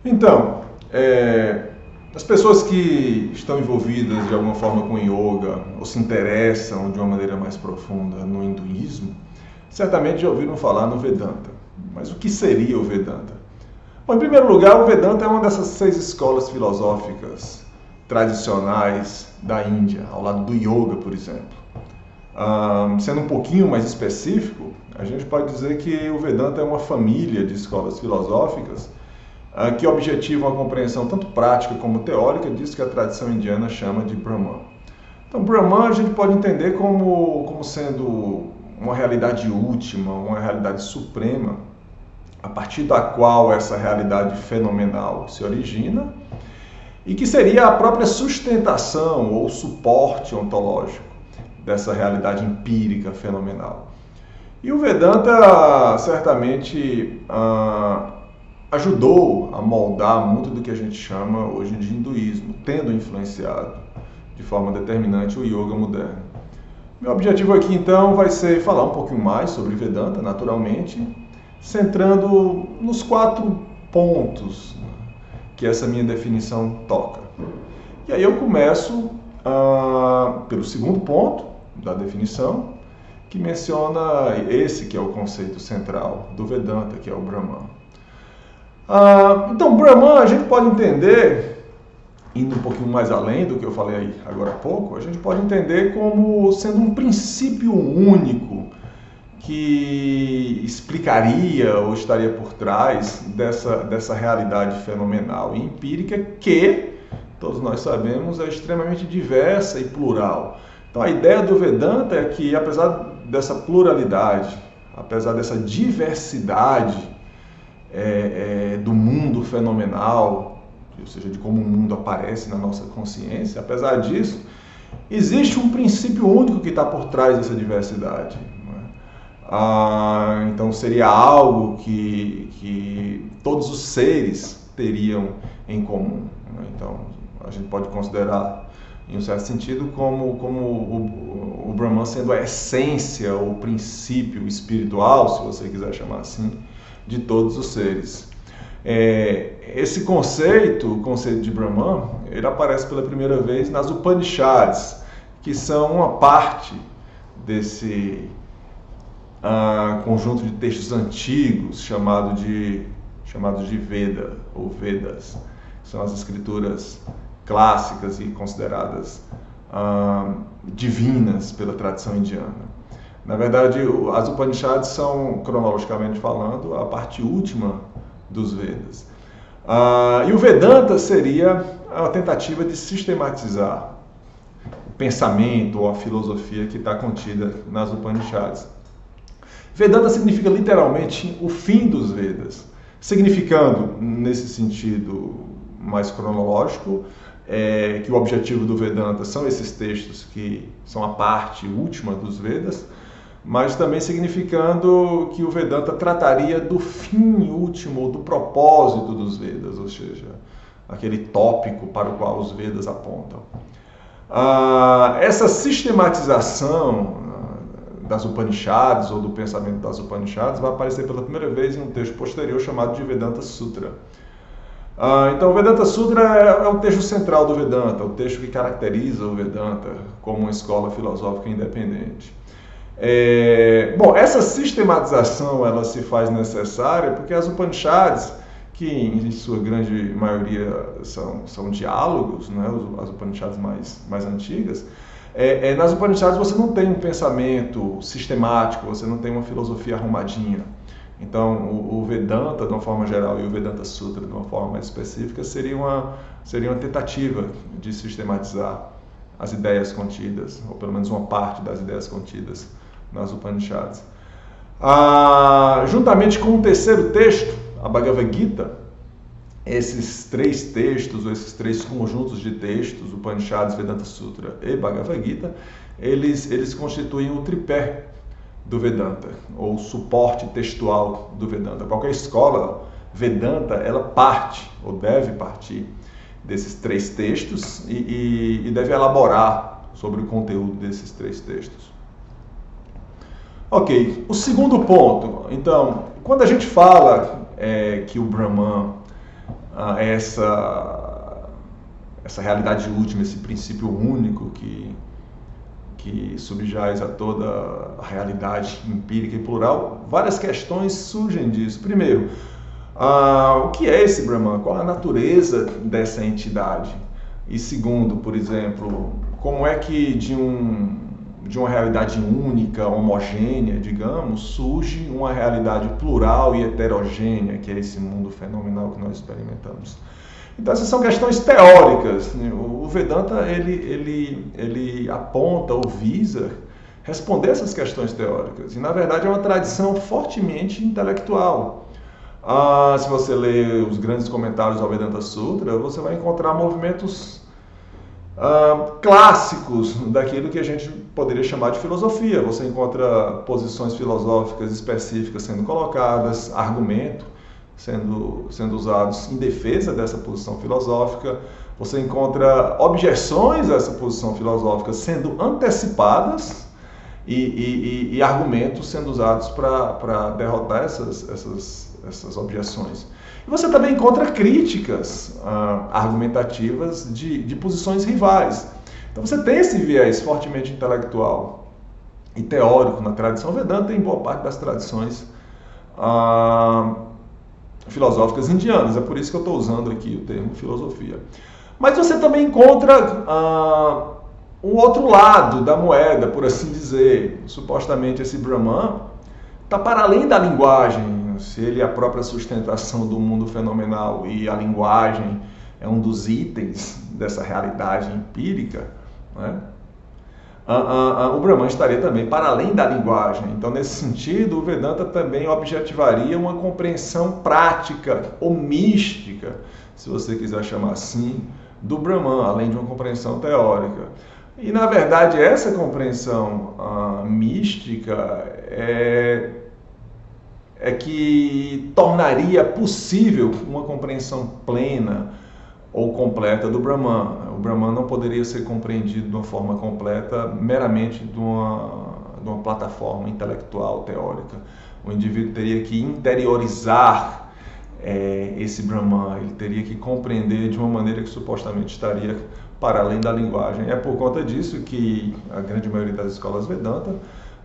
Então, as pessoas que estão envolvidas de alguma forma com yoga ou se interessam de uma maneira mais profunda no hinduísmo, certamente já ouviram falar no Vedanta. Mas o que seria o Vedanta? Bom, em primeiro lugar, o Vedanta é uma dessas 6 escolas filosóficas tradicionais da Índia, ao lado do yoga, por exemplo. Sendo um pouquinho mais específico, a gente pode dizer que o Vedanta é uma família de escolas filosóficas que objetivam a compreensão tanto prática como teórica disso que a tradição indiana chama de Brahman. Então, Brahman a gente pode entender como sendo uma realidade última, uma realidade suprema, a partir da qual essa realidade fenomenal se origina e que seria a própria sustentação ou suporte ontológico dessa realidade empírica fenomenal. E o Vedanta certamente ajudou a moldar muito do que a gente chama hoje de hinduísmo, tendo influenciado de forma determinante o yoga moderno. Meu objetivo aqui então vai ser falar um pouquinho mais sobre Vedanta, naturalmente, centrando nos 4 pontos que essa minha definição toca. E aí eu começo pelo segundo ponto da definição, que menciona esse que é o conceito central do Vedanta, que é o Brahman. Então, Brahman a gente pode entender, indo um pouquinho mais além do que eu falei agora há pouco, a gente pode entender como sendo um princípio único que explicaria ou estaria por trás dessa realidade fenomenal e empírica que, todos nós sabemos, é extremamente diversa e plural. Então a ideia do Vedanta é que, apesar dessa pluralidade, apesar dessa diversidade do mundo fenomenal, ou seja, de como o mundo aparece na nossa consciência, apesar disso, existe um princípio único que está por trás dessa diversidade. Então seria algo que todos os seres teriam em comum. Então a gente pode considerar, em um certo sentido, como o Brahman sendo a essência, o princípio espiritual, se você quiser chamar assim, de todos os seres. Esse conceito, o conceito de Brahman, ele aparece pela primeira vez nas Upanishads, que são uma parte desse conjunto de textos antigos chamados de Veda ou Vedas, que são as escrituras clássicas e consideradas divinas pela tradição indiana. Na verdade, as Upanishads são, cronologicamente falando, a parte última dos Vedas. E o Vedanta seria a tentativa de sistematizar o pensamento ou a filosofia que está contida nas Upanishads. Vedanta significa literalmente o fim dos Vedas, significando, nesse sentido mais cronológico, que o objetivo do Vedanta são esses textos que são a parte última dos Vedas, mas também significando que o Vedanta trataria do fim último, ou do propósito dos Vedas, ou seja, aquele tópico para o qual os Vedas apontam. Essa sistematização das Upanishads, ou do pensamento das Upanishads, vai aparecer pela primeira vez em um texto posterior chamado de Vedanta Sutra. Então, o Vedanta Sutra é o texto central do Vedanta, o texto que caracteriza o Vedanta como uma escola filosófica independente. Essa sistematização ela se faz necessária porque as Upanishads, que em sua grande maioria são diálogos, né, as Upanishads mais antigas, nas Upanishads você não tem um pensamento sistemático, você não tem uma filosofia arrumadinha. Então, o Vedanta, de uma forma geral, e o Vedanta Sutra, de uma forma mais específica, seria uma tentativa de sistematizar as ideias contidas, ou pelo menos uma parte das ideias contidas nas Upanishads. Juntamente com o terceiro texto, a Bhagavad Gita, esses 3 textos, ou esses 3 conjuntos de textos, Upanishads, Vedanta Sutra e Bhagavad Gita, eles constituem o tripé do Vedanta, ou suporte textual do Vedanta. Qualquer escola Vedanta, ela parte, ou deve partir, desses 3 textos e deve elaborar sobre o conteúdo desses 3 textos. Ok, o segundo ponto. Então, quando a gente fala que o Brahman essa realidade última, esse princípio único que subjaz a toda a realidade empírica e plural, várias questões surgem disso. Primeiro, o que é esse Brahman? Qual a natureza dessa entidade? E segundo, por exemplo, como é que de uma realidade única, homogênea, digamos, surge uma realidade plural e heterogênea, que é esse mundo fenomenal que nós experimentamos? Então essas são questões teóricas. O Vedanta ele aponta ou visa responder essas questões teóricas. E na verdade é uma tradição fortemente intelectual. Se você ler os grandes comentários ao Vedanta Sutra, você vai encontrar movimentos clássicos daquilo que a gente poderia chamar de filosofia. Você encontra posições filosóficas específicas sendo colocadas, argumento sendo usados em defesa dessa posição filosófica. Você encontra objeções a essa posição filosófica sendo antecipadas e argumentos sendo usados para derrotar essas objeções. E você também encontra críticas argumentativas de posições rivais. Então você tem esse viés fortemente intelectual e teórico na tradição Vedanta e em boa parte das tradições filosóficas indianas. É por isso que eu estou usando aqui o termo filosofia. Mas você também encontra um outro lado da moeda, por assim dizer. Supostamente esse Brahman está para além da linguagem. Se ele é a própria sustentação do mundo fenomenal e a linguagem é um dos itens dessa realidade empírica, né? O Brahman estaria também para além da linguagem. Então, nesse sentido, o Vedanta também objetivaria uma compreensão prática ou mística, se você quiser chamar assim, do Brahman, além de uma compreensão teórica. E, na verdade, essa compreensão mística é que tornaria possível uma compreensão plena ou completa do Brahman. O Brahman não poderia ser compreendido de uma forma completa meramente de uma plataforma intelectual, teórica. O indivíduo teria que interiorizar esse Brahman, ele teria que compreender de uma maneira que supostamente estaria para além da linguagem. É por conta disso que a grande maioria das escolas Vedanta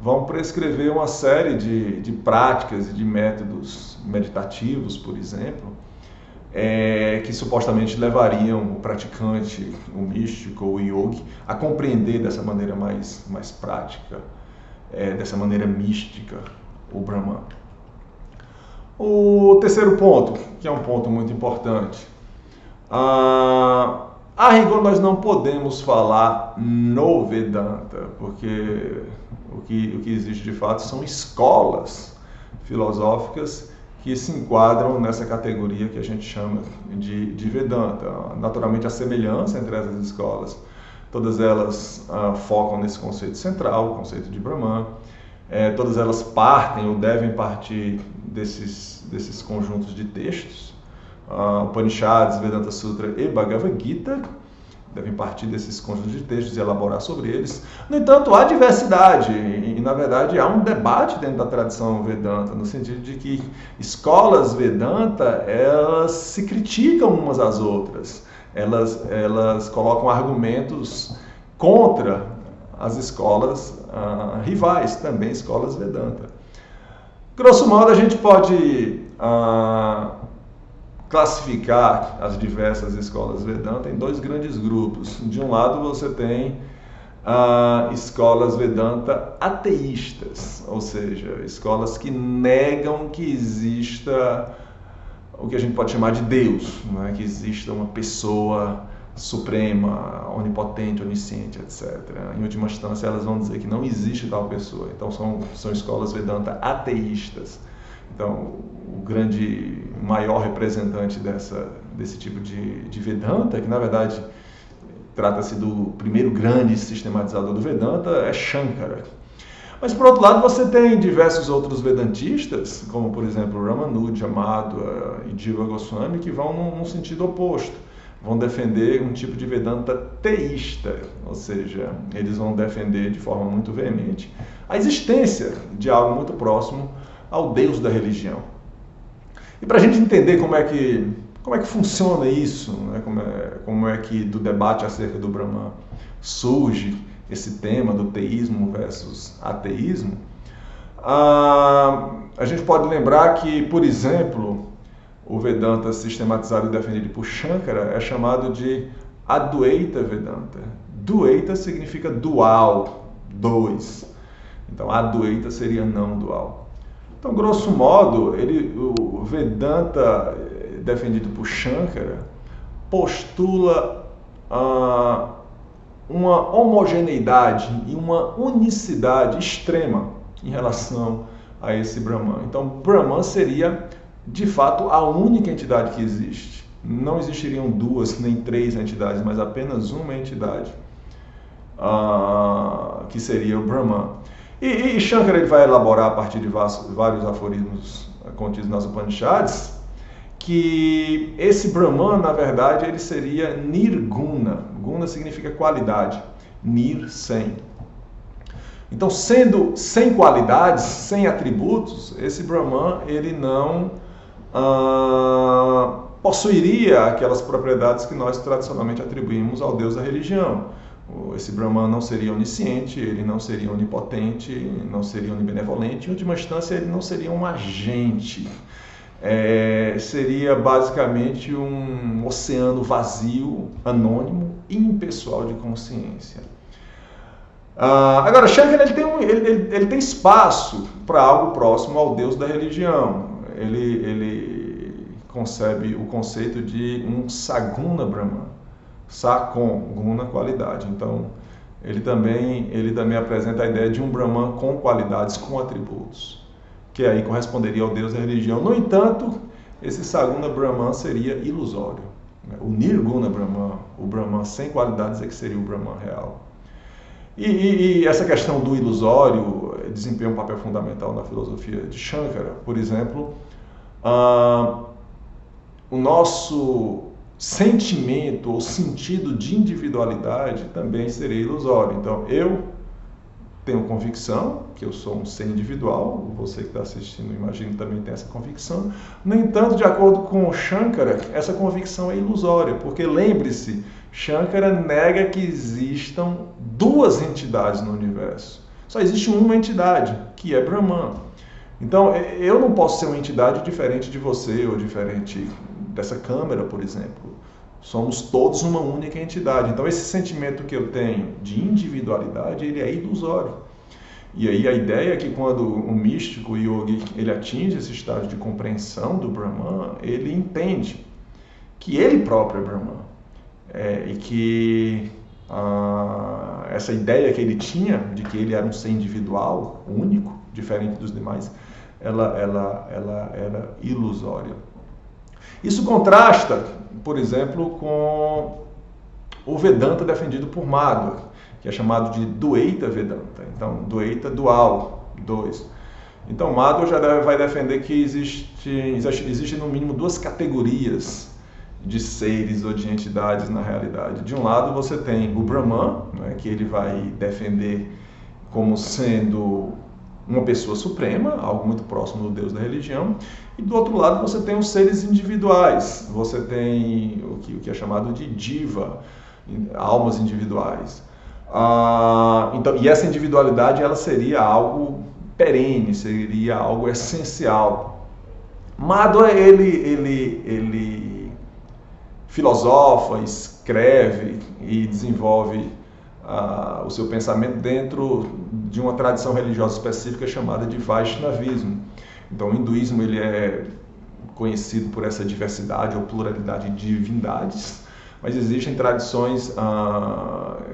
vão prescrever uma série de práticas e de métodos meditativos, por exemplo, que supostamente levariam o praticante, o místico ou o yogi a compreender dessa maneira mais prática, dessa maneira mística, o Brahman. O terceiro ponto, que é um ponto muito importante, a rigor nós não podemos falar no Vedanta, porque o que existe de fato são escolas filosóficas que se enquadram nessa categoria que a gente chama de Vedanta. Naturalmente, a semelhança entre essas escolas, todas elas focam nesse conceito central, o conceito de Brahman. Todas elas partem ou devem partir desses conjuntos de textos. Upanishads, Vedanta Sutra e Bhagavad Gita devem partir desses conjuntos de textos e elaborar sobre eles. No entanto, há diversidade e, na verdade, há um debate dentro da tradição Vedanta, no sentido de que escolas Vedanta, elas se criticam umas às outras. Elas colocam argumentos contra as escolas rivais, também escolas Vedanta. Grosso modo, a gente pode classificar as diversas escolas Vedanta em dois grandes grupos. De um lado, você tem escolas Vedanta ateístas, ou seja, escolas que negam que exista o que a gente pode chamar de Deus, né? Que exista uma pessoa suprema, onipotente, onisciente, etc. Em última instância, elas vão dizer que não existe tal pessoa. Então, são escolas Vedanta ateístas. Então, o maior representante desse tipo de Vedanta, que na verdade trata-se do primeiro grande sistematizador do Vedanta, é Shankara. Mas, por outro lado, você tem diversos outros Vedantistas, como, por exemplo, Ramanuja, Madhva e Jiva Goswami, que vão num sentido oposto. Vão defender um tipo de Vedanta teísta, ou seja, eles vão defender de forma muito veemente a existência de algo muito próximo ao Deus da religião. E para a gente entender como é que como é que funciona isso? Né? Como é que do debate acerca do Brahman surge esse tema do teísmo versus ateísmo? A gente pode lembrar que, por exemplo, o Vedanta sistematizado e defendido por Shankara é chamado de Advaita Vedanta. Dvaita significa dual, dois. Então, Advaita seria não dual. Então, grosso modo, o Vedanta defendido por Shankara postula uma homogeneidade e uma unicidade extrema em relação a esse Brahman. Então, Brahman seria, de fato, a única entidade que existe. Não existiriam duas nem três entidades, mas apenas uma entidade, que seria o Brahman. E Shankara ele vai elaborar a partir de vários aforismos contidos nas Upanishads que esse Brahman, na verdade, ele seria Nirguna. Guna significa qualidade. Nir, sem. Então, sendo sem qualidades, sem atributos, esse Brahman ele não possuiria aquelas propriedades que nós tradicionalmente atribuímos ao Deus da religião. Esse Brahman não seria onisciente, ele não seria onipotente, não seria onibenevolente, em última instância ele não seria um agente. Seria basicamente um oceano vazio, anônimo e impessoal de consciência. Agora, Shankara ele tem espaço para algo próximo ao Deus da religião. Ele concebe o conceito de um Saguna Brahman. Sakon, guna, qualidade. Então, ele também apresenta a ideia de um Brahman com qualidades, com atributos, que aí corresponderia ao Deus da religião. No entanto, esse Saguna Brahman seria ilusório. O Nirguna Brahman, o Brahman sem qualidades, é que seria o Brahman real. E essa questão do ilusório desempenha um papel fundamental na filosofia de Shankara. Por exemplo, o nosso sentimento ou sentido de individualidade também seria ilusório. Então, eu tenho convicção que eu sou um ser individual, você que está assistindo, imagino, também tem essa convicção. No entanto, de acordo com Shankara, essa convicção é ilusória, porque lembre-se, Shankara nega que existam duas entidades no universo. Só existe uma entidade, que é Brahman. Então, eu não posso ser uma entidade diferente de você ou diferente dessa câmera, por exemplo. Somos todos uma única entidade. Então, esse sentimento que eu tenho de individualidade, ele é ilusório. E aí a ideia é que quando o místico, o yogi, ele atinge esse estágio de compreensão do Brahman, ele entende que ele próprio é Brahman. E que essa ideia que ele tinha de que ele era um ser individual, único, diferente dos demais, ela era ilusória. Isso contrasta, por exemplo, com o Vedanta defendido por Madhva, que é chamado de Dvaita Vedanta. Então, Dvaita, dual, dois. Então, Madhva já vai defender que existe no mínimo duas categorias de seres ou de entidades na realidade. De um lado, você tem o Brahman, né, que ele vai defender como sendo uma pessoa suprema, algo muito próximo do Deus da religião, e do outro lado você tem os seres individuais, você tem o que é chamado de Jiva, almas individuais. Então, e essa individualidade ela seria algo perene, seria algo essencial. Madhva, ele filosofa, escreve e desenvolve o seu pensamento dentro de uma tradição religiosa específica chamada de Vaishnavismo. Então, o hinduísmo ele é conhecido por essa diversidade ou pluralidade de divindades, mas existem tradições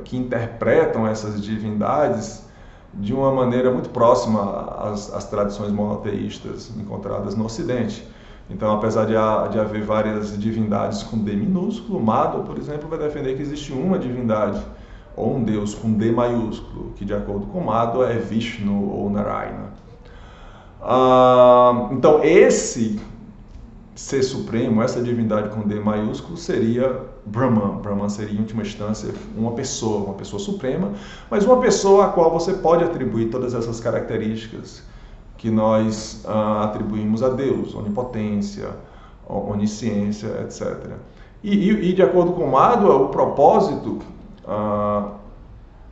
que interpretam essas divindades de uma maneira muito próxima às tradições monoteístas encontradas no Ocidente. Então, apesar de haver várias divindades com D minúsculo, Madhva, por exemplo, vai defender que existe uma divindade, ou um Deus com D maiúsculo, que de acordo com Madhva é Vishnu ou Narayana. Então, esse ser supremo, essa divindade com D maiúsculo, seria Brahman. Brahman seria, em última instância, uma pessoa suprema, mas uma pessoa a qual você pode atribuir todas essas características que nós atribuímos a Deus: onipotência, onisciência, etc. E de acordo com Madhva, o propósito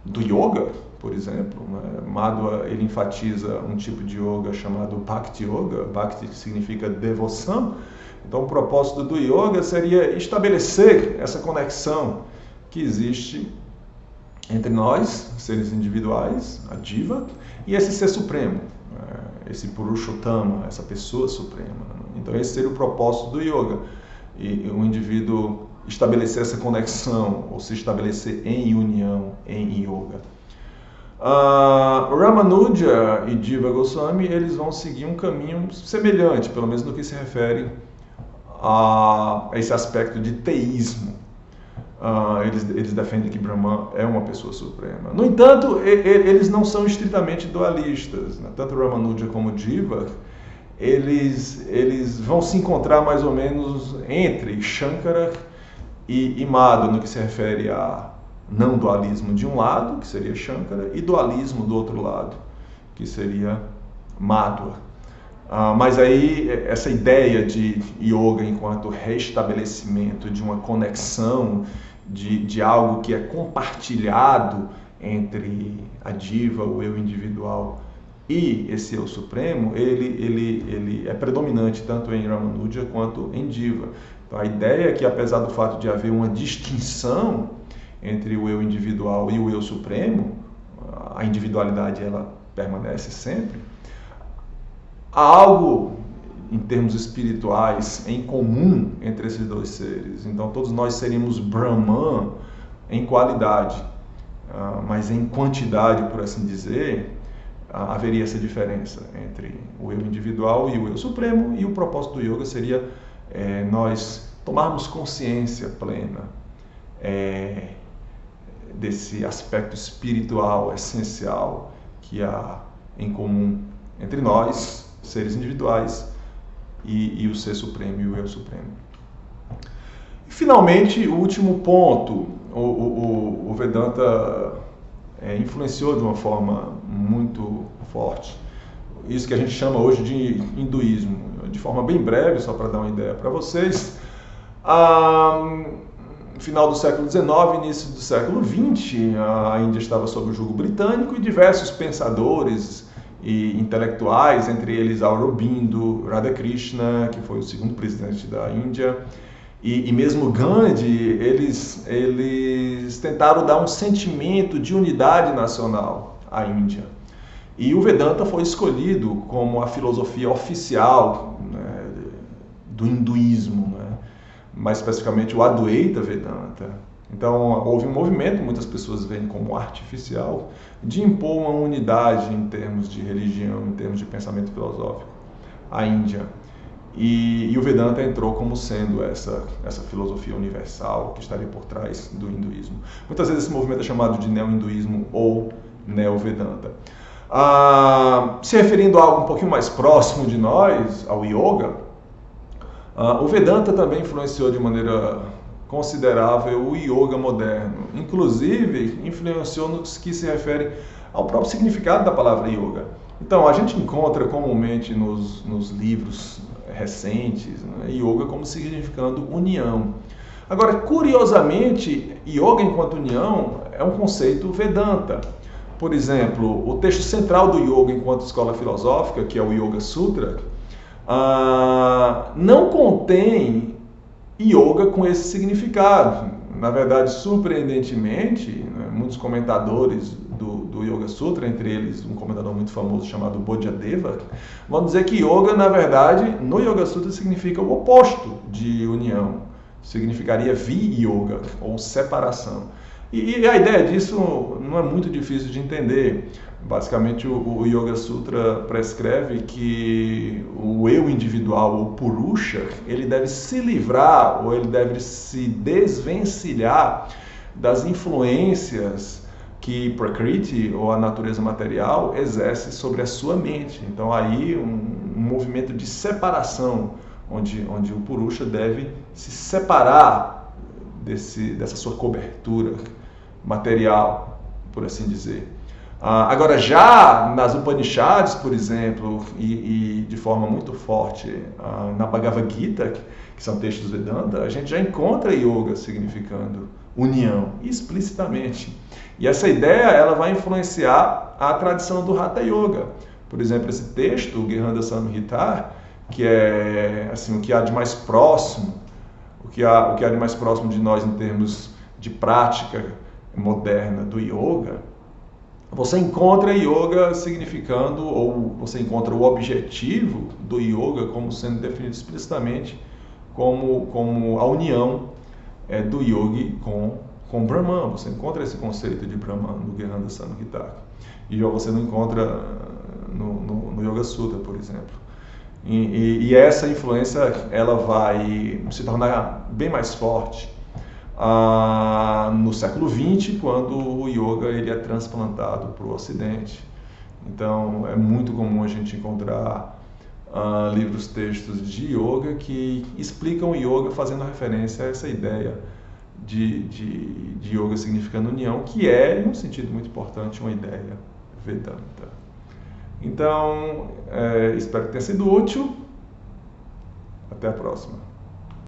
do yoga, por exemplo, né? Madhva ele enfatiza um tipo de yoga chamado Bhakti Yoga, Bhakti significa devoção. Então o propósito do yoga seria estabelecer essa conexão que existe entre nós, seres individuais, a Jiva, e esse ser supremo, esse Purushottama, essa pessoa suprema. Então esse seria o propósito do yoga, e o indivíduo estabelecer essa conexão, ou se estabelecer em união, em yoga. Ramanuja e Jiva Goswami, eles vão seguir um caminho semelhante, pelo menos no que se refere a esse aspecto de teísmo. Eles defendem que Brahman é uma pessoa suprema. No entanto, eles não são estritamente dualistas, né? Tanto Ramanuja como Jiva, eles vão se encontrar mais ou menos entre Shankara e Madhva, no que se refere a não dualismo de um lado, que seria Shankara, e dualismo do outro lado, que seria Madhva. Mas aí essa ideia de yoga enquanto restabelecimento de uma conexão, de algo que é compartilhado entre a Jiva, o eu individual, e esse eu supremo, ele é predominante tanto em Ramanuja quanto em Jiva. Então a ideia é que, apesar do fato de haver uma distinção entre o eu individual e o eu supremo, a individualidade ela permanece sempre, há algo em termos espirituais em comum entre esses dois seres. Então todos nós seríamos Brahman em qualidade, mas em quantidade, por assim dizer, haveria essa diferença entre o eu individual e o eu supremo, e o propósito do yoga seria nós tomarmos consciência plena desse aspecto espiritual essencial que há em comum entre nós, seres individuais, e o ser supremo e o eu supremo. E, finalmente, o último ponto, o Vedanta influenciou de uma forma muito forte isso que a gente chama hoje de hinduísmo. De forma bem breve, só para dar uma ideia para vocês, no final do século XIX, início do século XX, a Índia estava sob o jugo britânico, e diversos pensadores e intelectuais, entre eles Aurobindo, Radhakrishna, que foi o segundo presidente da Índia, e mesmo Gandhi, eles tentaram dar um sentimento de unidade nacional à Índia. E o Vedanta foi escolhido como a filosofia oficial, né, do hinduísmo, né, mais especificamente o Advaita Vedanta. Então houve um movimento, muitas pessoas veem como artificial, de impor uma unidade em termos de religião, em termos de pensamento filosófico à Índia. E o Vedanta entrou como sendo essa filosofia universal que estaria por trás do hinduísmo. Muitas vezes esse movimento é chamado de neo-hinduísmo ou neo-Vedanta. Se referindo a algo um pouquinho mais próximo de nós, ao yoga, o Vedanta também influenciou de maneira considerável o yoga moderno. Inclusive, influenciou no que se refere ao próprio significado da palavra yoga. Então, a gente encontra comumente nos livros recentes, né, yoga como significando união. Agora, curiosamente, yoga enquanto união é um conceito Vedanta. Por exemplo, o texto central do yoga enquanto escola filosófica, que é o Yoga Sutra, não contém yoga com esse significado. Na verdade, surpreendentemente, né, muitos comentadores do Yoga Sutra, entre eles um comentador muito famoso chamado Bodhideva, vão dizer que yoga, na verdade, no Yoga Sutra significa o oposto de união. Significaria vi-yoga, ou separação. E a ideia disso não é muito difícil de entender. Basicamente, o Yoga Sutra prescreve que o eu individual, o Purusha, ele deve se livrar, ou ele deve se desvencilhar das influências que Prakriti, ou a natureza material, exerce sobre a sua mente. Então, aí um movimento de separação, onde o Purusha deve se separar dessa sua cobertura material, por assim dizer. Agora, já nas Upanishads, por exemplo, e de forma muito forte na Bhagavad Gita, que são textos Vedanta, a gente já encontra yoga significando união, explicitamente. E essa ideia ela vai influenciar a tradição do Hatha Yoga. Por exemplo, esse texto, o Gerhanda Samhita, que é assim, o que há de mais próximo, o que há de mais próximo de nós em termos de prática moderna do yoga, você encontra yoga significando, ou você encontra o objetivo do yoga como sendo definido explicitamente como a união do yogi com Brahman. Você encontra esse conceito de Brahman no Gerhanda Samhita. E você não encontra no Yoga Sutra, por exemplo. E essa influência ela vai se tornar bem mais forte no século XX, quando o yoga ele é transplantado para o Ocidente. Então é muito comum a gente encontrar livros, textos de yoga que explicam o yoga fazendo referência a essa ideia de yoga significando união, que é, em um sentido muito importante, uma ideia Vedanta. Então, espero que tenha sido útil. Até a próxima.